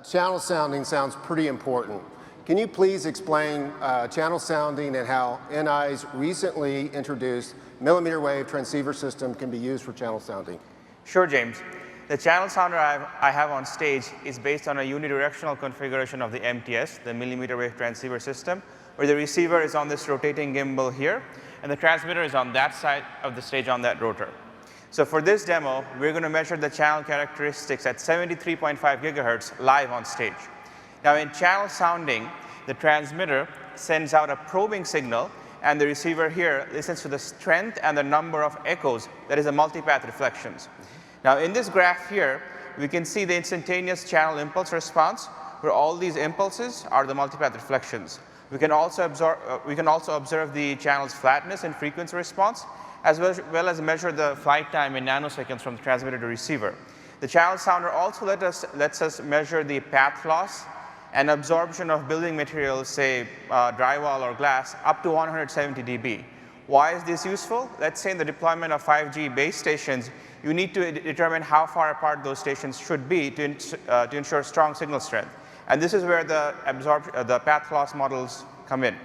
channel sounding sounds pretty important. Can you please explain channel sounding and how NI's recently introduced millimeter wave transceiver system can be used for channel sounding? Sure, James. The channel sounder I have on stage is based on a unidirectional configuration of the MTS, the millimeter wave transceiver system, where the receiver is on this rotating gimbal here, and the transmitter is on that side of the stage on that rotor. So for this demo, we're going to measure the channel characteristics at 73.5 gigahertz live on stage. Now in channel sounding, the transmitter sends out a probing signal, and the receiver here listens to the strength and the number of echoes, that is, the multipath reflections. Now in this graph here, we can see the instantaneous channel impulse response, where all these impulses are the multipath reflections. We can also observe the channel's flatness and frequency response, as well as measure the flight time in nanoseconds from the transmitter to receiver. The channel sounder also lets us measure the path loss and absorption of building materials, say drywall or glass, up to 170 dB. Why is this useful? Let's say in the deployment of 5G base stations, you need to determine how far apart those stations should be to ensure strong signal strength. And this is where the path loss models come in.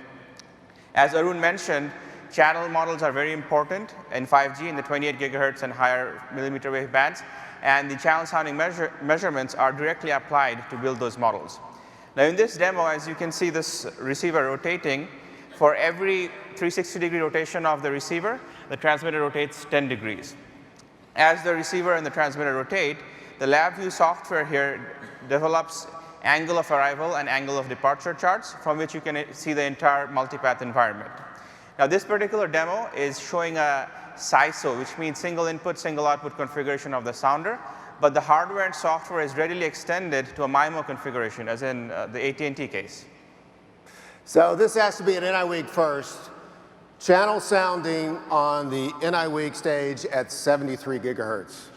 As Arun mentioned, channel models are very important in 5G in the 28 gigahertz and higher millimeter wave bands, and the channel sounding measurements are directly applied to build those models. Now in this demo, as you can see this receiver rotating, for every 360-degree rotation of the receiver, the transmitter rotates 10 degrees. As the receiver and the transmitter rotate, the LabVIEW software here develops angle of arrival and angle of departure charts, from which you can see the entire multipath environment. Now this particular demo is showing a SISO, which means single input, single output configuration of the sounder, but the hardware and software is readily extended to a MIMO configuration, as in the AT&T case. So this has to be an NI week first. Channel sounding on the NI week stage at 73 gigahertz.